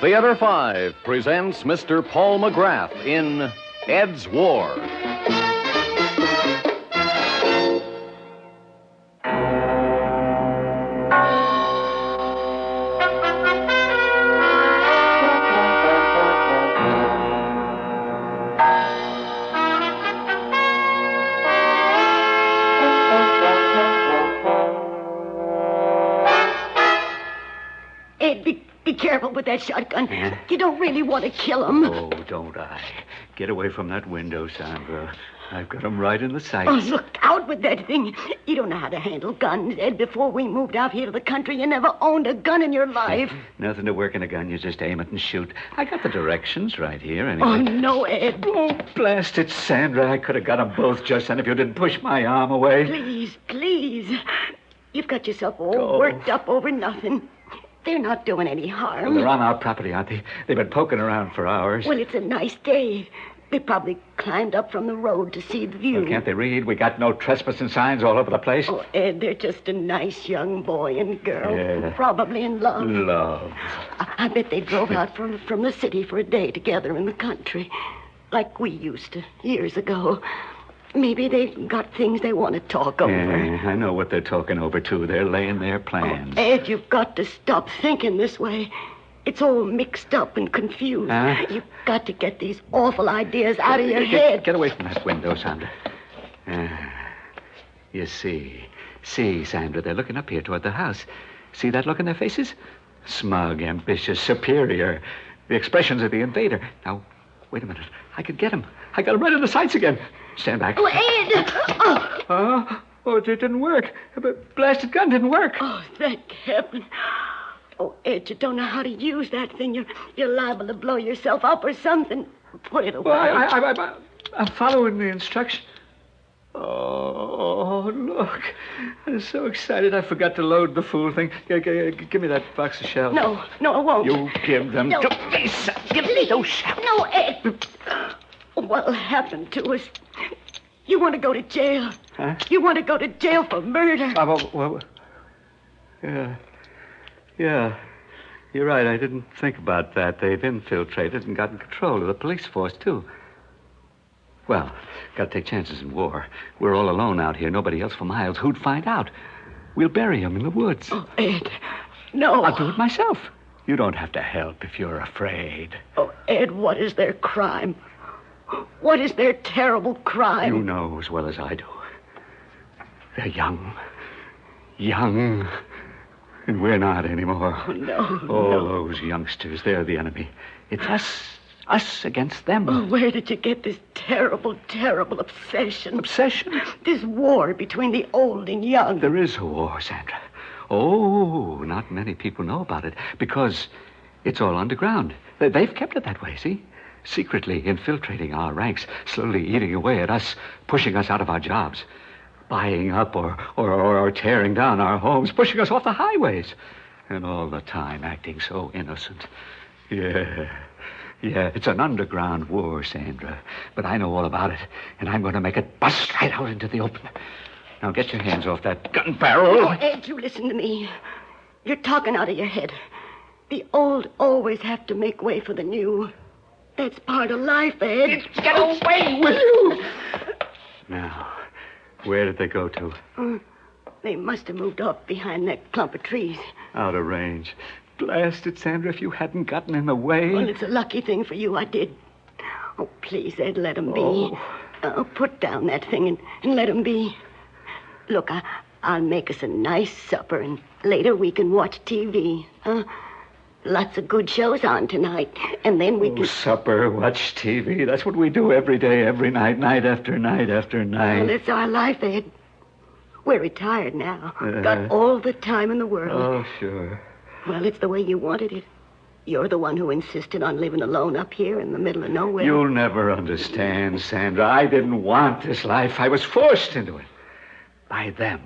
Theater 5 presents Mr. Paul McGrath in Ed's War. Be careful with that shotgun. Huh? You don't really want to kill him. Oh, don't I? Get away from that window, Sandra. I've got him right in the sights. Oh, look out with that thing. You don't know how to handle guns, Ed. Before we moved out here to the country, you never owned a gun in your life. Nothing to work in a gun. You just aim it and shoot. I got the directions right here, anyway. Oh, no, Ed. Oh, blast it, Sandra. I could have got them both just then if you didn't push my arm away. Please. You've got yourself all worked up over nothing. They're not doing any harm. Well, they're on our property, aren't they? They've been poking around for hours. Well, it's a nice day. They probably climbed up from the road to see the view. Well, can't they read? We got no trespassing signs all over the place. Oh, Ed, they're just a nice young boy and girl. Yeah. Probably in love. Love. I bet they drove out from the city for a day together in the country. Like we used to, years ago. Maybe they've got things they want to talk over. Yeah, I know what they're talking over, too. They're laying their plans. Oh, Ed, you've got to stop thinking this way. It's all mixed up and confused. Huh? You've got to get these awful ideas out of your head. Get away from that window, Sandra. You see, Sandra, they're looking up here toward the house. See that look in their faces? Smug, ambitious, superior. The expressions of the invader. Now, wait a minute. I could get him. I got him right in the sights again. Stand back. Oh, Ed! Oh, it didn't work. The blasted gun didn't work. Oh, thank heaven. Oh, Ed, you don't know how to use that thing. You're liable to blow yourself up or something. Put it away. Well, I'm following the instruction. Oh, look. I'm so excited I forgot to load the fool thing. Give me that box of shells. No, I won't. You give them to me. Give me those shells. No, Ed. What'll happen to us? You want to go to jail. Huh? You want to go to jail for murder. Yeah. You're right. I didn't think about that. They've infiltrated and gotten control of the police force, too. Well, got to take chances in war. We're all alone out here. Nobody else for miles. Who'd find out? We'll bury him in the woods. Oh, Ed, no. I'll do it myself. You don't have to help if you're afraid. Oh, Ed, what is their crime? What is their terrible crime? You know as well as I do. They're young. And we're not anymore. Oh, no. All those youngsters, they're the enemy. It's us against them. Oh, where did you get this terrible, terrible obsession? Obsession? This war between the old and young. There is a war, Sandra. Oh, not many people know about it because it's all underground. They've kept it that way, see? Secretly infiltrating our ranks, slowly eating away at us, pushing us out of our jobs, buying up or tearing down our homes, pushing us off the highways, and all the time acting so innocent. Yeah, it's an underground war, Sandra, but I know all about it, and I'm going to make it bust right out into the open. Now get your hands off that gun barrel. Oh, Ed, you listen to me. You're talking out of your head. The old always have to make way for the new. That's part of life, Ed. Get away, will you? Now, where did they go to? They must have moved off behind that clump of trees. Out of range. Blast it, Sandra, if you hadn't gotten in the way. Well, it's a lucky thing for you I did. Oh, please, Ed, let him be. Put down that thing and let him be. Look, I'll make us a nice supper, and later we can watch TV. Lots of good shows on tonight, and then we can... Supper, watch TV. That's what we do every day, every night, night after night after night. Well, it's our life, Ed. We're retired now. Got all the time in the world. Oh, sure. Well, it's the way you wanted it. You're the one who insisted on living alone up here in the middle of nowhere. You'll never understand, Sandra. I didn't want this life. I was forced into it. By them.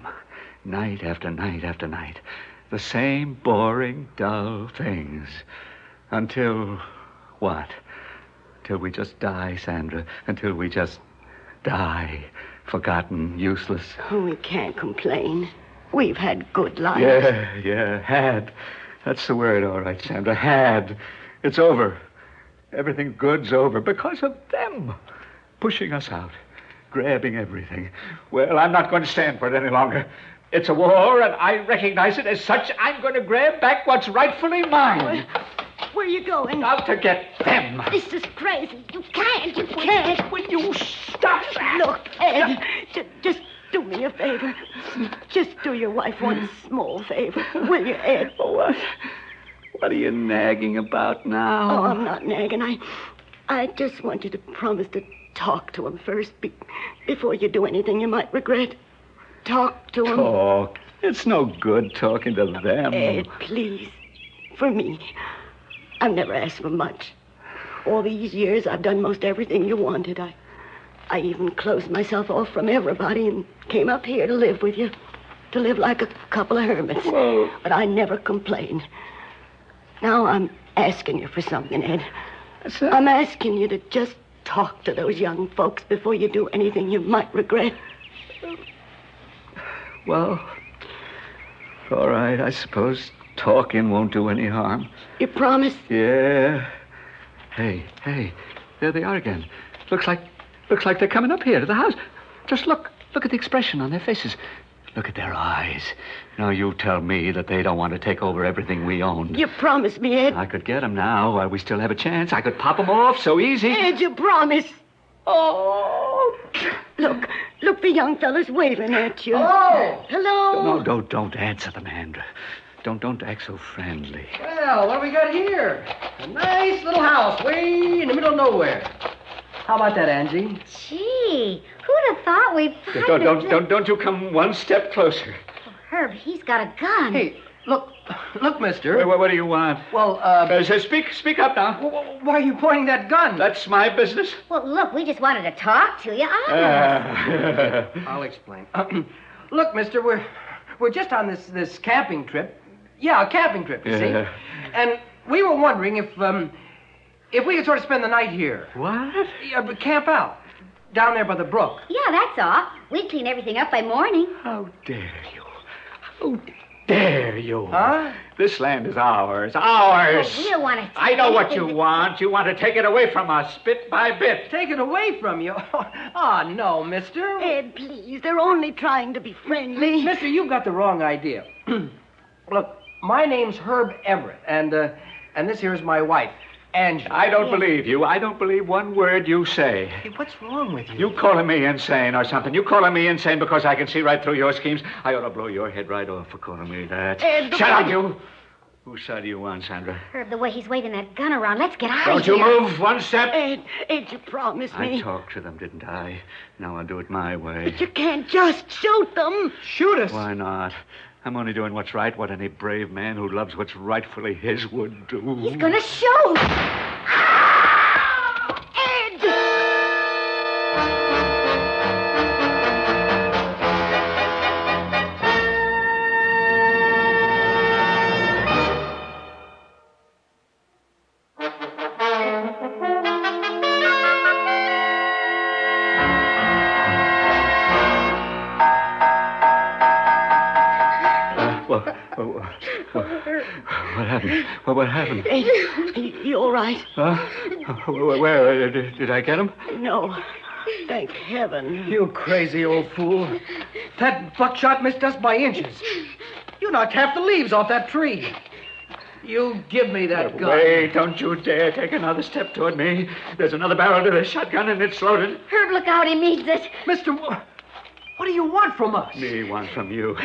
Night after night after night. The same boring, dull things. Until what? Till we just die, Sandra. Until we just die. Forgotten, useless. Oh, we can't complain. We've had good lives. Yeah, had. That's the word, all right, Sandra. Had. It's over. Everything good's over because of them. Pushing us out. Grabbing everything. Well, I'm not going to stand for it any longer. It's a war, and I recognize it as such. I'm going to grab back what's rightfully mine. Where are you going? Out to get them. This is crazy. You can't. Will you stop that? Look, Ed, just do me a favor. Just do your wife one small favor. Will you, Ed? What are you nagging about now? Oh, I'm not nagging. I just want you to promise to talk to him first before you do anything you might regret. Talk to him. Talk? It's no good talking to them. Ed, please. For me. I've never asked for much. All these years, I've done most everything you wanted. I even closed myself off from everybody and came up here to live with you. To live like a couple of hermits. Whoa. But I never complained. Now I'm asking you for something, Ed. I'm asking you to just talk to those young folks before you do anything you might regret. Well, All right, I suppose talking won't do any harm. You promise? Yeah. Hey, there they are again. Looks like they're coming up here to the house. Just look at the expression on their faces. Look at their eyes. Now, you tell me that they don't want to take over everything we owned. You promise me, Ed? I could get them now while we still have a chance. I could pop them off so easy. Ed, you promise? Oh! Look, the young fella's waving at you. Hello! Hello? No, don't answer them, Andrew. Don't act so friendly. Well, what do we got here? A nice little house way in the middle of nowhere. How about that, Angie? Gee, who'd have thought we'd find Don't you come one step closer. Oh, Herb, he's got a gun. Hey, look, mister. What do you want? Well, Speak up now. why are you pointing that gun? That's my business. Well, look, we just wanted to talk to you. I'll explain. Look, mister, we're just on this camping trip. Yeah, a camping trip, you see. And we were wondering if we could sort of spend the night here. What? Yeah, but camp out. Down there by the brook. Yeah, that's all. We'd clean everything up by morning. How dare you? How dare you? Huh? This land is ours. Ours! Oh, we don't want to... I know what you want. You want to take it away from us, bit by bit. Take it away from you? Oh, no, mister. Ed, please, they're only trying to be friendly. Mister, you've got the wrong idea. Look, my name's Herb Everett, and this here's my wife, Angie. I don't believe you. I don't believe one word you say. Hey, what's wrong with you? You calling me insane or something. You calling me insane because I can see right through your schemes. I ought to blow your head right off for calling me that. Ed, Shut up, you. Whose side do you want, Sandra? Herb, the way he's waving that gun around, let's get out Don't of here. you move one step. Ed, you promised me. I talked to them, didn't I? Now I'll do it my way. But you can't just shoot them. Shoot us. Why not? I'm only doing what's right, what any brave man who loves what's rightfully his would do. He's gonna shoot. Ed! What happened? Ed, you all right? Huh? Where? Did I get him? No. Thank heaven. You crazy old fool. That buckshot missed us by inches. You knocked half the leaves off that tree. You give me that gun. Wait, don't you dare take another step toward me. There's another barrel to this shotgun, and it's loaded. Herb, look out, he means it. Mister, what do you want from us? Me want from you.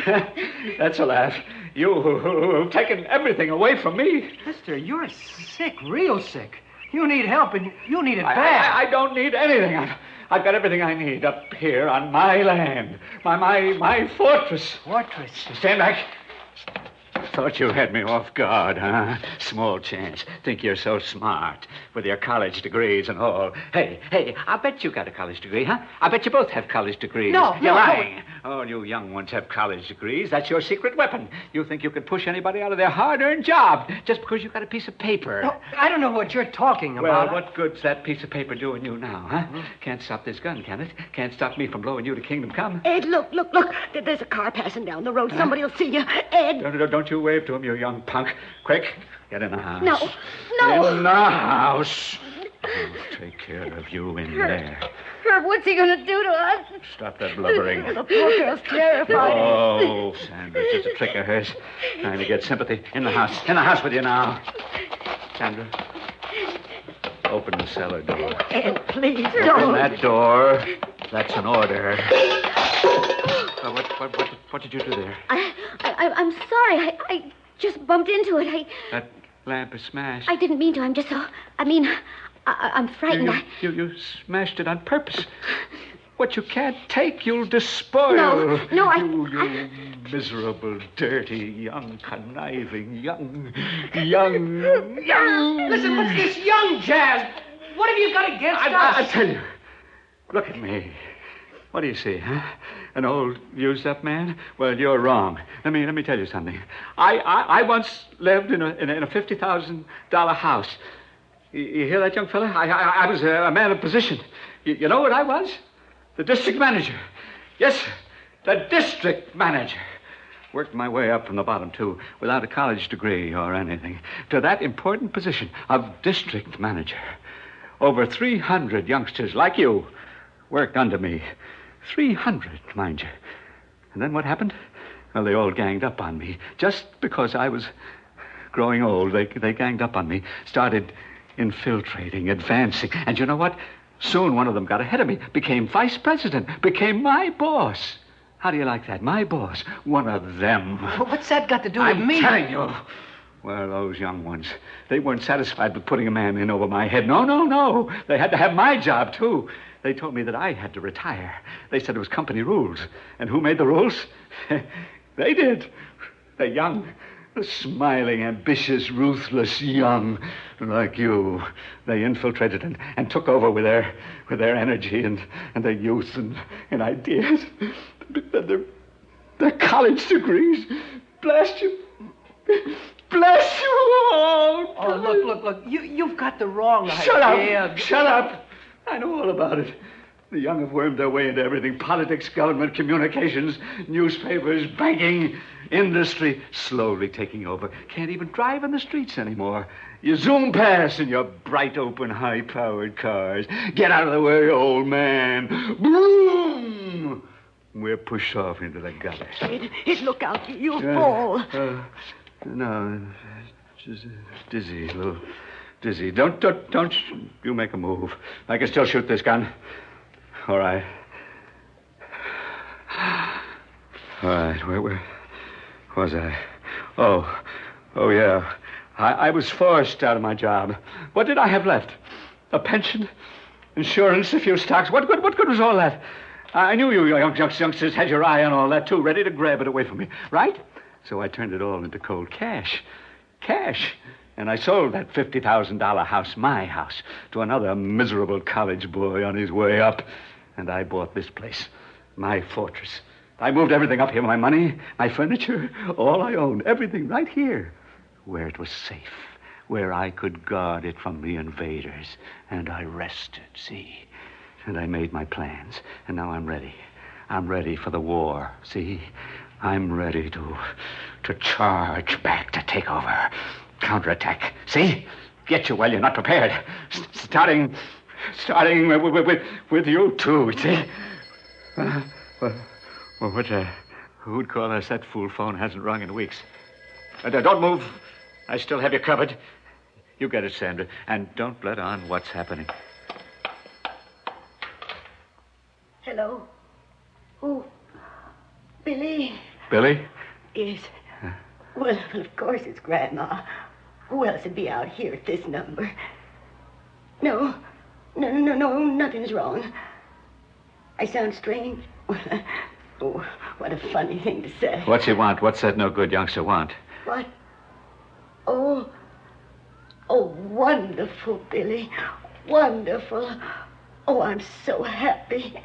That's a laugh. You've taken everything away from me. Mister, you're sick, real sick. You need help, and you need it bad. I don't need anything. I've got everything I need up here on my land. My fortress. Fortress? Stand back. Thought you had me off guard, huh? Small chance. Think you're so smart with your college degrees and all. Hey, I bet you got a college degree, huh? I bet you both have college degrees. No, You're lying. All you young ones have college degrees. That's your secret weapon. You think you can push anybody out of their hard-earned job just because you got a piece of paper. No, I don't know what you're talking about. Well, what good's that piece of paper doing you now, huh? Can't stop this gun, can it? Can't stop me from blowing you to kingdom come. Ed, look. There's a car passing down the road. Somebody will see you. Ed. Don't you wave to him, you young punk. Quick, get in the house. No. In the house. I'll take care of you in there. Herb, what's he going to do to us? Stop that blubbering. The poor girl's terrified. Oh, Sandra, it's just a trick of hers. Trying to get sympathy. In the house. In the house with you now. Sandra, open the cellar door. Ed, please Open don't. that door. That's an order. What did you do there? I'm sorry. I just bumped into it. That lamp is smashed. I didn't mean to. I'm just so... I'm frightened. You smashed it on purpose. What you can't take, you'll despoil. No, You miserable, dirty, young, conniving, young... Listen, what's this young jazz? What have you got against us? I tell you. Look at me. What do you see, huh? An old, used-up man? Well, you're wrong. Let me tell you something. I once lived in a $50,000 house. You hear that, young fella? I was a man of position. You know what I was? The district manager. Yes, sir. The district manager. Worked my way up from the bottom, too, without a college degree or anything, to that important position of district manager. Over 300 youngsters like you worked under me. 300, mind you. And then what happened? Well, they all ganged up on me. Just because I was growing old, they ganged up on me, started infiltrating, advancing. And you know what? Soon one of them got ahead of me, became vice president, became my boss. How do you like that? My boss, one of them. What's that got to do with me? I'm telling you. Well, those young ones, they weren't satisfied with putting a man in over my head. No. They had to have my job, too. They told me that I had to retire. They said it was company rules. And who made the rules? They did. The young, the smiling, ambitious, ruthless young, like you. They infiltrated and took over with their energy and their youth and ideas. Their college degrees. Blast you. Bless you all. Oh, look. You've got the wrong idea. Shut up. I know all about it. The young have wormed their way into everything. Politics, government, communications, newspapers, banking, industry. Slowly taking over. Can't even drive in the streets anymore. You zoom past in your bright, open, high-powered cars. Get out of the way, old man. Boom! We're pushed off into the gutter. Ed, look out. You'll fall. No, just dizzy, a little dizzy. Don't you make a move. I can still shoot this gun. All right. Where was I? Oh, yeah. I was forced out of my job. What did I have left? A pension? Insurance? A few stocks? What good was all that? I knew you youngsters had your eye on all that, too, ready to grab it away from me, right? So I turned it all into cold cash. And I sold that $50,000 house, my house, to another miserable college boy on his way up. And I bought this place, my fortress. I moved everything up here, my money, my furniture, all I owned, everything right here, where it was safe, where I could guard it from the invaders. And I rested, see? And I made my plans. And now I'm ready. I'm ready for the war, see? I'm ready to charge back, to take over. Counterattack. See? Get you while you're not prepared. Starting with you, too, see? Who'd call us? That fool phone hasn't rung in weeks. Don't move. I still have you covered. You get it, Sandra. And don't let on what's happening. Hello? Who? Billy? Billy? Yes. Well, of course it's Grandma. Who else would be out here at this number? No, nothing's wrong. I sound strange. Oh, what a funny thing to say. What's he want? What's that no good youngster want? What? Oh, wonderful, Billy. Wonderful. Oh, I'm so happy.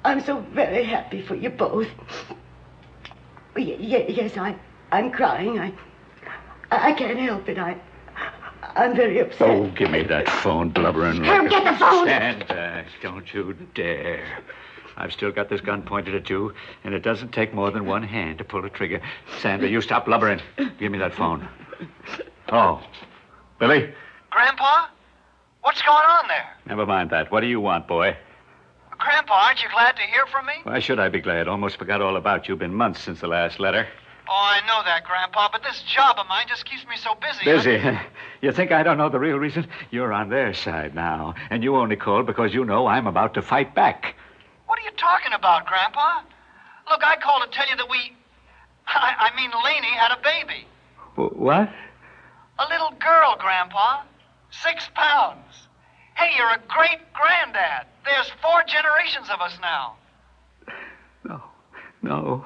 I'm so very happy for you both. Yes, I'm crying. I can't help it. I'm very upset. Oh, give me that phone, blubbering. Herb, get the phone. Stand back. Don't you dare. I've still got this gun pointed at you, and it doesn't take more than one hand to pull a trigger. Sandra, you stop blubbering. Give me that phone. Oh, Billy? Grandpa? What's going on there? Never mind that. What do you want, boy? Grandpa, aren't you glad to hear from me? Why should I be glad? Almost forgot all about you. Been months since the last letter. Oh, I know that, Grandpa, but this job of mine just keeps me so busy. Busy? You think I don't know the real reason? You're on their side now, and you only called because you know I'm about to fight back. What are you talking about, Grandpa? Look, I called to tell you that I mean, Laney had a baby. What? A little girl, Grandpa. 6 pounds. Hey, you're a great granddad. There's 4 generations of us now. No.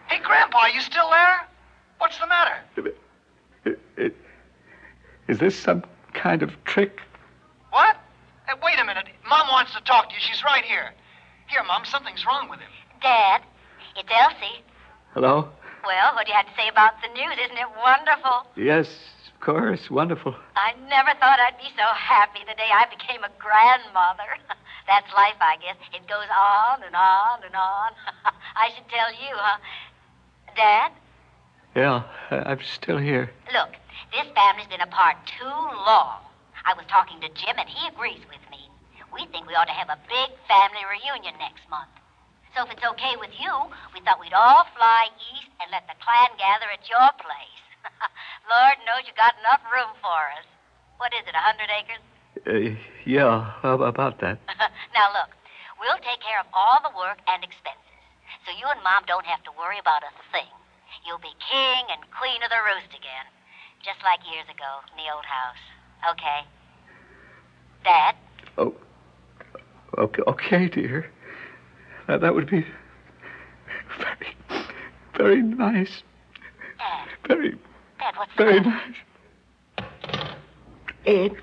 Hey, Grandpa, are you still there? What's the matter? Is this some kind of trick? What? Hey, wait a minute. Mom wants to talk to you. She's right here. Here, Mom, something's wrong with him. Dad, it's Elsie. Hello? Well, what do you have to say about the news? Isn't it wonderful? Yes, of course. Wonderful. I never thought I'd be so happy the day I became a grandmother. That's life, I guess. It goes on and on and on. I should tell you, huh? Dad? Yeah, I'm still here. Look, this family's been apart too long. I was talking to Jim, and he agrees with me. We think we ought to have a big family reunion next month. So if it's okay with you, we thought we'd all fly east and let the clan gather at your place. Lord knows you got enough room for us. What is it, 100 acres? Yeah, about that. Now, look, we'll take care of all the work and expenses. So you and Mom don't have to worry about a thing. You'll be king and queen of the roost again. Just like years ago in the old house. Okay? Dad? Oh, okay, dear. That would be very, very nice. Dad. Dad, what's the very matter? nice. Ed,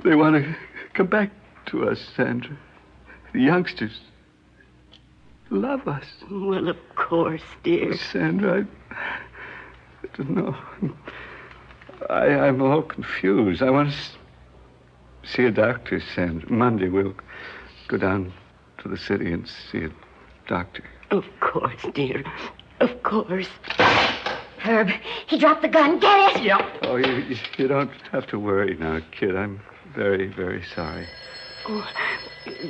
They want to come back to us, Sandra. The youngsters love us. well, of course, dear. Sandra, I don't know. I'm all confused. I want to see a doctor, Sandra. Monday we'll go down to the city and see a doctor. Of course, dear. Of course. Herb, he dropped the gun. Get it! Yeah. Oh, you don't have to worry now, kid. I'm very, very sorry. Oh,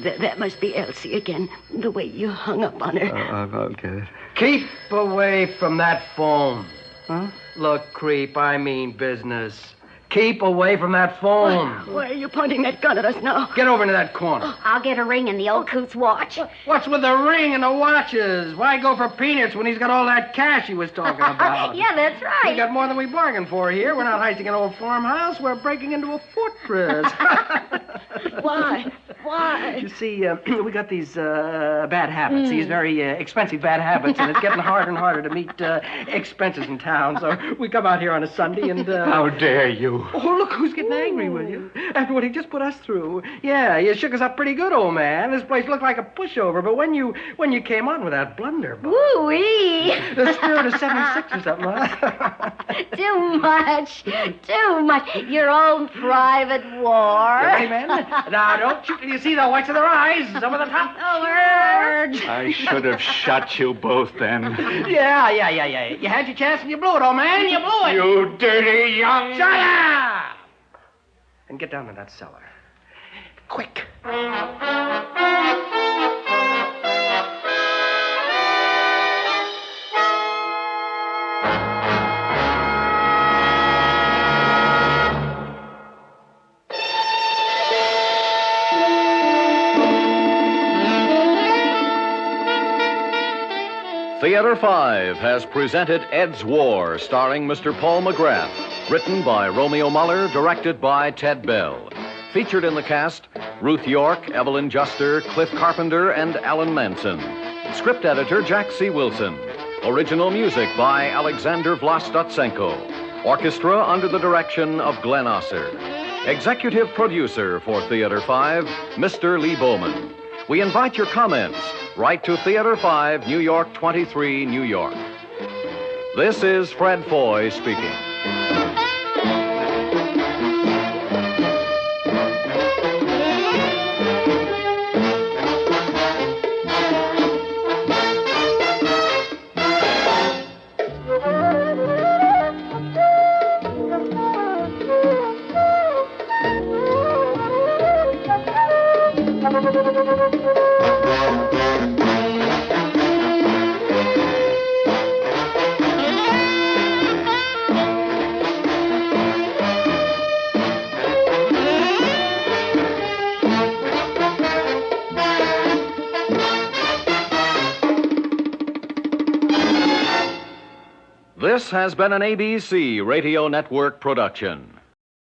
that must be Elsie again. The way you hung up on her. I'll get it. Keep away from that phone. Huh? Look, creep, I mean business. Keep away from that phone. Why are you pointing that gun at us now? Get over into that corner. I'll get a ring in the old coot's watch. What's with the ring and the watches? Why go for peanuts when he's got all that cash he was talking about? Yeah, that's We right. got more than we bargained for here. We're not heisting an old farmhouse. We're breaking into a fortress. Why? Why? You see, we got these bad habits, these very expensive bad habits, and it's getting harder and harder to meet expenses in town. So we come out here on a Sunday and... How dare you? Oh, look who's getting angry with you. After what he just put us through. Yeah, you shook us up pretty good, old man. This place looked like a pushover, but when you came on with that blunderbuss... Woo-wee! The spirit of 76 or something, huh? Too much. Too much. Your own private war. Hey, man. Now, don't shoot till you see the whites of their eyes. Some of the top. I should have shot you both then. Yeah. You had your chance and you blew it, old man. You blew it. You dirty young... Shut up! And get down to that cellar. Quick. Theater 5 has presented Ed's War, starring Mr. Paul McGrath. Written by Romeo Muller, directed by Ted Bell. Featured in the cast, Ruth York, Evelyn Juster, Cliff Carpenter, and Alan Manson. Script editor, Jack C. Wilson. Original music by Alexander Vlastotsenko. Orchestra under the direction of Glenn Osser. Executive producer for Theater 5, Mr. Lee Bowman. We invite your comments. Write to Theater 5, New York 23, New York. This is Fred Foy speaking. This has been an ABC Radio Network production.